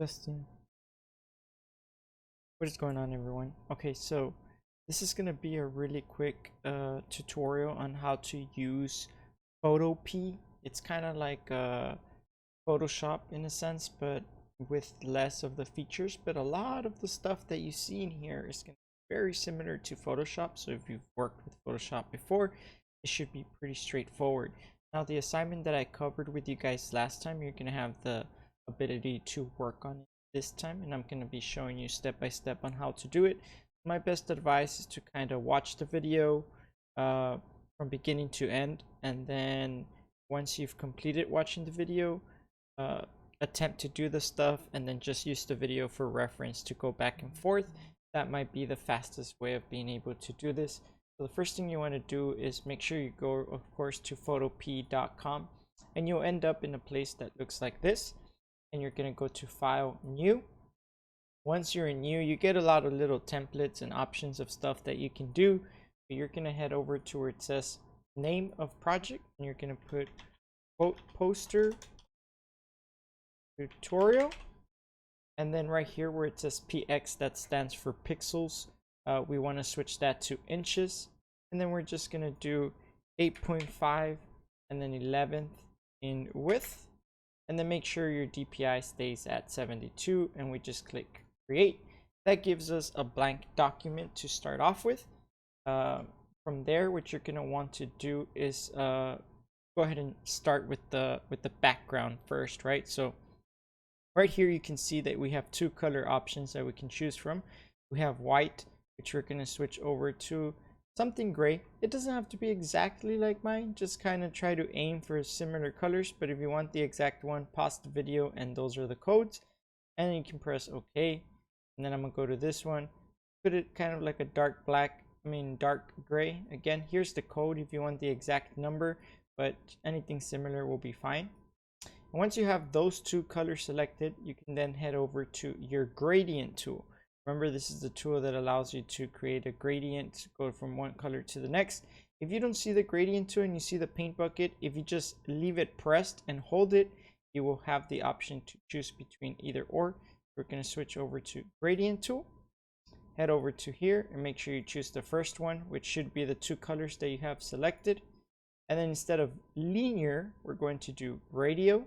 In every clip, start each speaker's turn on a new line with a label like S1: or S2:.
S1: Testing. What is going on, everyone? Okay, so this is gonna be a really quick tutorial on how to use PhotoPea. It's kind of like Photoshop in a sense, but with less of the features. But a lot of the stuff that you see in here is gonna be very similar to Photoshop. So if you've worked with Photoshop before, it should be pretty straightforward. Now, the assignment that I covered with you guys last time, you're gonna have the ability to work on it this time, and I'm going to be showing you step by step on how to do it. My best advice is to kind of watch the video from beginning to end, and then once you've completed watching the video, uh, attempt to do the stuff, and then just use the video for reference to go back and forth. That might be the fastest way of being able to do this. So the first thing you want to do is make sure you go, of course, to photopea.com, and you'll end up in a place that looks like this. And you're going to go to File, New. Once you're in New, you get a lot of little templates and options of stuff that you can do. But you're going to head over to where it says Name of Project, and you're going to put quote Poster Tutorial. And then right here where it says PX, that stands for pixels. We want to switch that to inches. And then we're just going to do 8.5 and then 11th in width. And then make sure your DPI stays at 72, and we just click create. That gives us a blank document to start off with. From there, what you're gonna want to do is go ahead and start with the background first, right? So right here you can see that we have two color options that we can choose from. We have white, which we're gonna switch over to something gray. It doesn't have to be exactly like mine, just kind of try to aim for similar colors. But if you want the exact one, pause the video and those are the codes, and then you can press OK. And then I'm gonna go to this one, put it kind of like a dark gray. Again, here's the code if you want the exact number, but anything similar will be fine. And once you have those two colors selected, you can then head over to your gradient tool. Remember, this is the tool that allows you to create a gradient, go from one color to the next. If you don't see the gradient tool and you see the paint bucket, if you just leave it pressed and hold it, you will have the option to choose between either or. We're going to switch over to gradient tool. Head over to here and make sure you choose the first one, which should be the two colors that you have selected. And then instead of linear, we're going to do radial.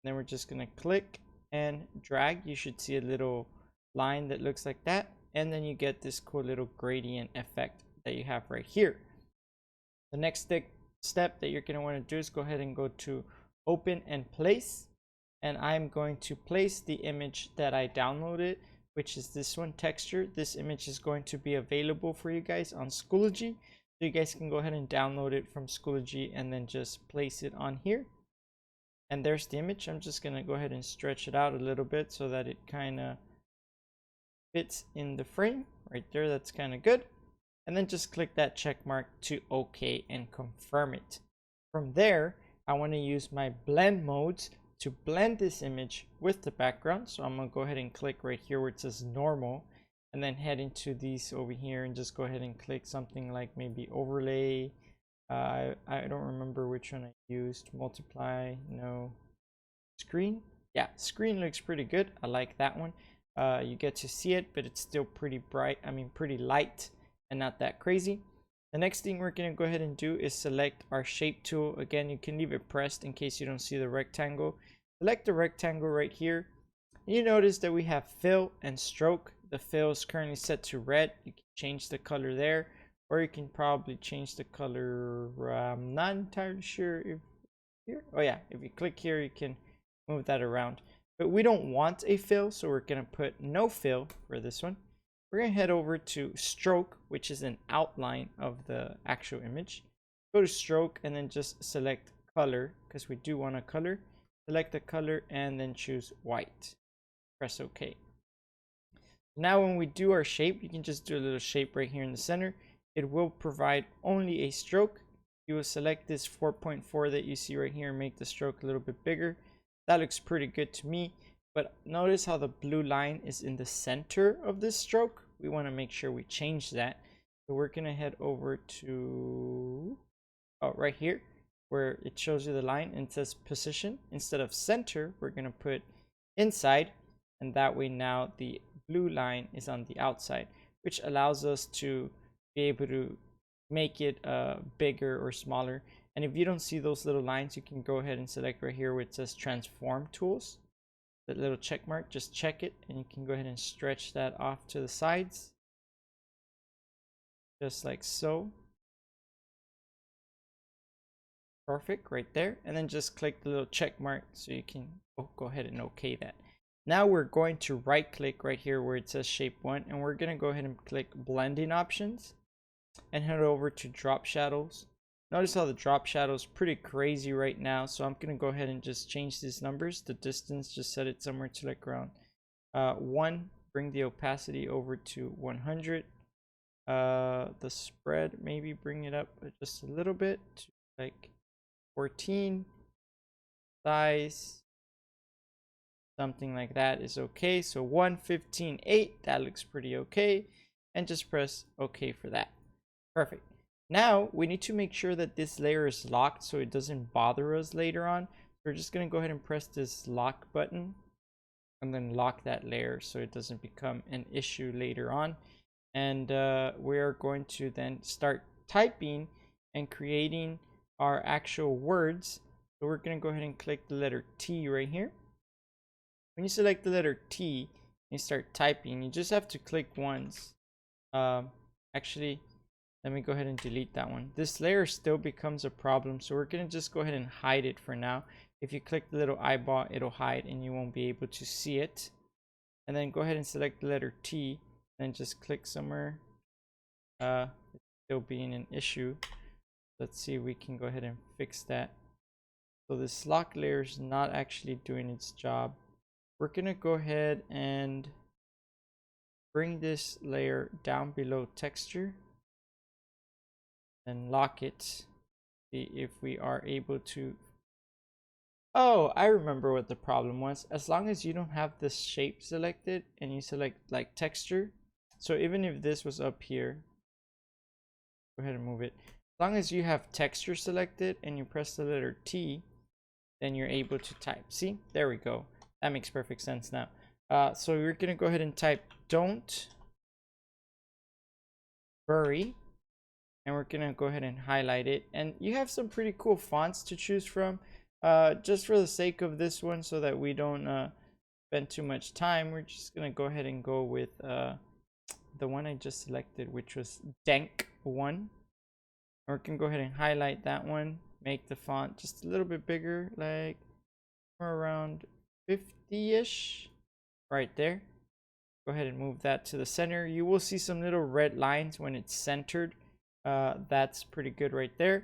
S1: Then we're just going to click and drag. You should see a little line that looks like that, and then you get this cool little gradient effect that you have right here. The next step that you're going to want to do is go ahead and go to open and place, and I'm going to place the image that I downloaded, which is this one, texture. This image is going to be available for you guys on Schoology, so you guys can go ahead and download it from Schoology and then just place it on here. And there's the image. I'm just going to go ahead and stretch it out a little bit so that it kind of fits in the frame right there. That's kind of good. And then just click that check mark to OK and confirm it. From there, I want to use my blend modes to blend this image with the background. So I'm going to go ahead and click right here where it says normal, and then head into these over here and just go ahead and click something like maybe overlay. I don't remember which one I used. Multiply, no. Screen. Yeah, screen looks pretty good. I like that one. You get to see it, but it's still pretty bright. Pretty light and not that crazy. The next thing we're going to go ahead and do is select our shape tool. Again, you can leave it pressed in case you don't see the rectangle. Select the rectangle right here. You notice that we have fill and stroke. The fill is currently set to red. You can change the color there, or you can probably change the color. I'm not entirely sure if here. Oh yeah, if you click here, you can move that around. But we don't want a fill, so we're going to put no fill for this one. We're going to head over to stroke, which is an outline of the actual image. Go to stroke and then just select color, because we do want a color. Select the color and then choose white. Press OK. Now when we do our shape, you can just do a little shape right here in the center. It will provide only a stroke. You will select this 4.4 that you see right here and make the stroke a little bit bigger. That looks pretty good to me, but notice how the blue line is in the center of this stroke. We want to make sure we change that. So we're going to head over to right here where it shows you the line and it says position. Instead of center, we're going to put inside. and that way now the blue line is on the outside, which allows us to be able to make it bigger or smaller. And if you don't see those little lines, you can go ahead and select right here where it says transform tools, that little check mark, just check it, and you can go ahead and stretch that off to the sides just like so. Perfect, right there. And then just click the little check mark so you can go ahead and okay that. Now we're going to right click right here where it says shape 1, and we're going to go ahead and click blending options and head over to drop shadows. Notice how the drop shadow is pretty crazy right now, so I'm going to go ahead and just change these numbers. The distance, just set it somewhere to like around 1. Bring the opacity over to 100. The spread, maybe bring it up just a little bit to like 14. Size, something like that is okay. So 1:15:8, that looks pretty okay, and just press OK for that. Perfect. Now we need to make sure that this layer is locked so it doesn't bother us later on. We're just going to go ahead and press this lock button and then lock that layer so it doesn't become an issue later on. And we are going to then start typing and creating our actual words. So we're going to go ahead and click the letter T right here. When you select the letter T and you start typing, you just have to click once. Actually, let me go ahead and delete that one. This layer still becomes a problem, so we're going to just go ahead and hide it for now. If you click the little eyeball, it'll hide and you won't be able to see it. And then go ahead and select the letter T and just click somewhere. It's still being an issue. Let's see if we can go ahead and fix that. So this lock layer is not actually doing its job. We're going to go ahead and bring this layer down below texture and lock it. See if we are able to. Oh, I remember what the problem was. As long as you don't have this shape selected and you select like texture, so even if this was up here, go ahead and move it. As long as you have texture selected and you press the letter T, then you're able to type. See, there we go. That makes perfect sense now. So we're gonna go ahead and type don't worry, and we're gonna go ahead and highlight it. And you have some pretty cool fonts to choose from. Just for the sake of this one, so that we don't spend too much time, we're just gonna go ahead and go with the one I just selected, which was Dank 1. Or we can go ahead and highlight that one, make the font just a little bit bigger, like around 50-ish, right there. Go ahead and move that to the center. You will see some little red lines when it's centered. That's pretty good right there.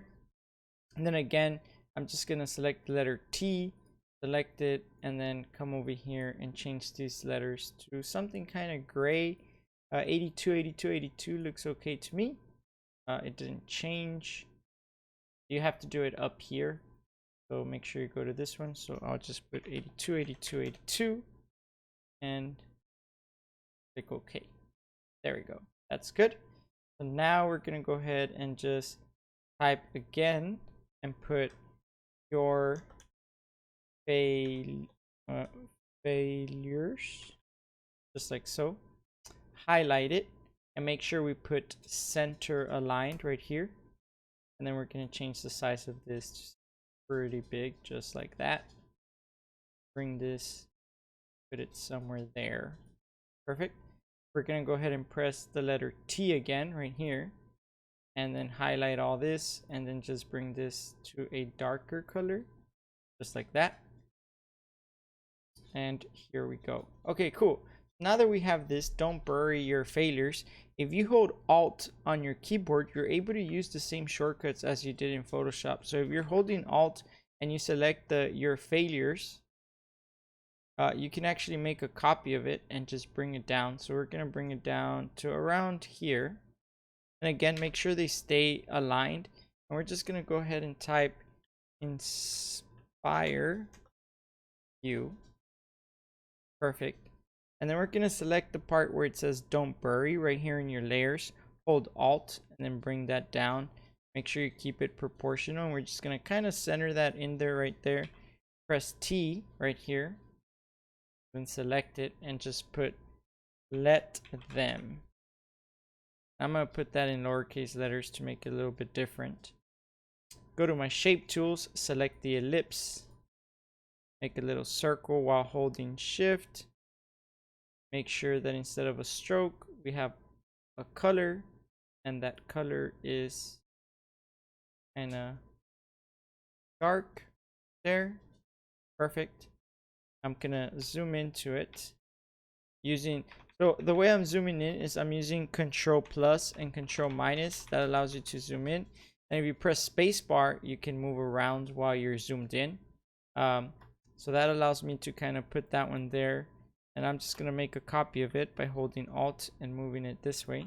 S1: And then again, I'm just gonna select the letter T, select it, and then come over here and change these letters to something kind of gray. 82, 82, 82 looks okay to me. It didn't change. You have to do it up here, so make sure you go to this one. So I'll just put 82, 82, 82 and click OK. There we go. That's good. So now we're gonna go ahead and just type again and put your failures, just like so. Highlight it and make sure we put center aligned right here. And then we're going to change the size of this to pretty big, just like that. Bring this, put it somewhere there. Perfect. We're going to go ahead and press the letter T again right here. And then highlight all this and then just bring this to a darker color, just like that. And here we go. Okay, cool. Now that we have this, don't bury your failures. If you hold Alt on your keyboard, you're able to use the same shortcuts as you did in Photoshop. So if you're holding Alt and you select your failures, you can actually make a copy of it and just bring it down. So we're going to bring it down to around here. And again, make sure they stay aligned. And we're just going to go ahead and type inspire you. Perfect. And then we're going to select the part where it says don't bury right here in your layers. Hold Alt and then bring that down. Make sure you keep it proportional. And we're just going to kind of center that in there right there. Press T right here. Then select it and just put let them. I'm going to put that in lowercase letters to make it a little bit different. Go to my shape tools, select the ellipse, make a little circle while holding shift. Make sure that instead of a stroke, we have a color, and that color is kind of dark there. Perfect. I'm gonna zoom into it using, so the way I'm zooming in is I'm using Control plus and Control minus. That allows you to zoom in, and if you press spacebar, you can move around while you're zoomed in. So that allows me to kind of put that one there, and I'm just gonna make a copy of it by holding Alt and moving it this way.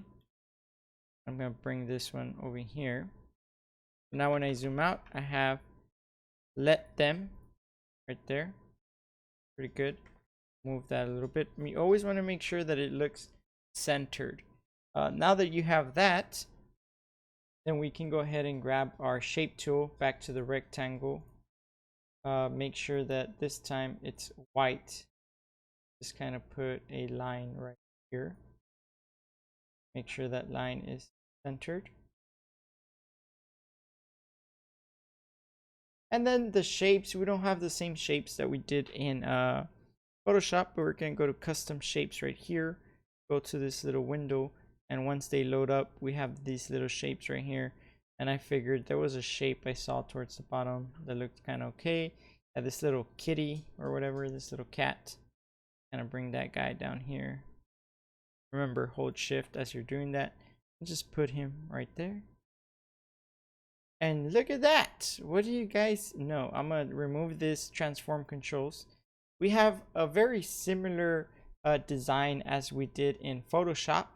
S1: I'm gonna bring this one over here. Now when I zoom out, I have let them right there. Pretty good. Move that a little bit. We always want to make sure that it looks centered. Now that you have that, then we can go ahead and grab our shape tool back to the rectangle. Make sure that this time it's white. Just kind of put a line right here. Make sure that line is centered. And then the shapes, we don't have the same shapes that we did in Photoshop, but we're going to go to custom shapes right here. Go to this little window, and once they load up, we have these little shapes right here. And I figured there was a shape I saw towards the bottom that looked kind of okay. Had this little kitty or whatever, this little cat. Kind of bring that guy down here. Remember, hold shift as you're doing that, and just put him right there. And look at that. What do you guys know? I'm gonna remove this transform controls. We have a very similar design as we did in Photoshop,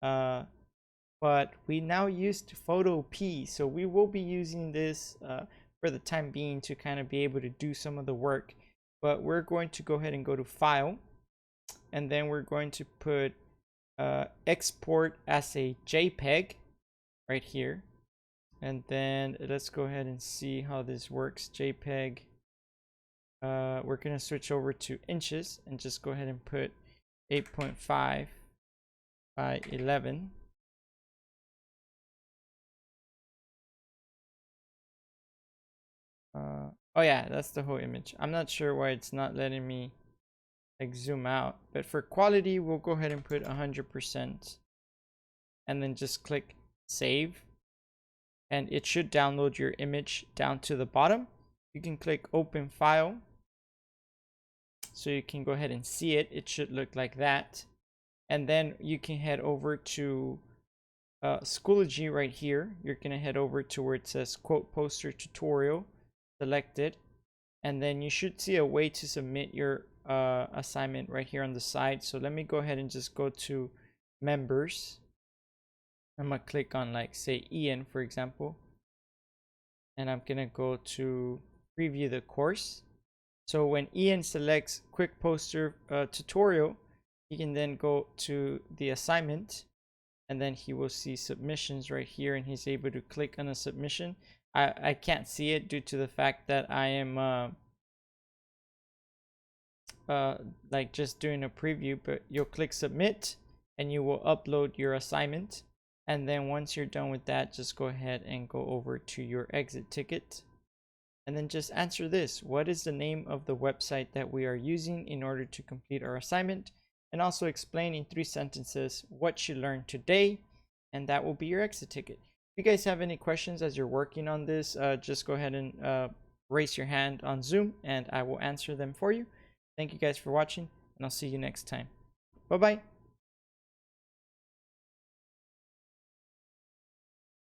S1: but we now used PhotoPea, so we will be using this for the time being to kind of be able to do some of the work. But we're going to go ahead and go to File, and then we're going to put export as a JPEG right here. And then let's go ahead and see how this works. JPEG. We're going to switch over to inches and just go ahead and put 8.5 by 11. Oh yeah, that's the whole image. I'm not sure why it's not letting me like zoom out, but for quality, we'll go ahead and put 100% and then just click save. And it should download your image down to the bottom. You can click open file, so you can go ahead and see it. It should look like that. And then you can head over to Schoology right here. You're going to head over to where it says quote poster tutorial, select it, and then you should see a way to submit your assignment right here on the side. So let me go ahead and just go to members. I'm gonna click on, like, say Ian, for example, and I'm gonna go to preview the course. So when Ian selects quick poster tutorial, he can then go to the assignment, and then he will see submissions right here, and he's able to click on a submission. I can't see it due to the fact that I am like just doing a preview, but you'll click submit and you will upload your assignment. And then once you're done with that, just go ahead and go over to your exit ticket. And then just answer this. What is the name of the website that we are using in order to complete our assignment? And also explain in 3 sentences what you learned today. And that will be your exit ticket. If you guys have any questions as you're working on this, just go ahead and raise your hand on Zoom and I will answer them for you. Thank you guys for watching, and I'll see you next time. Bye-bye.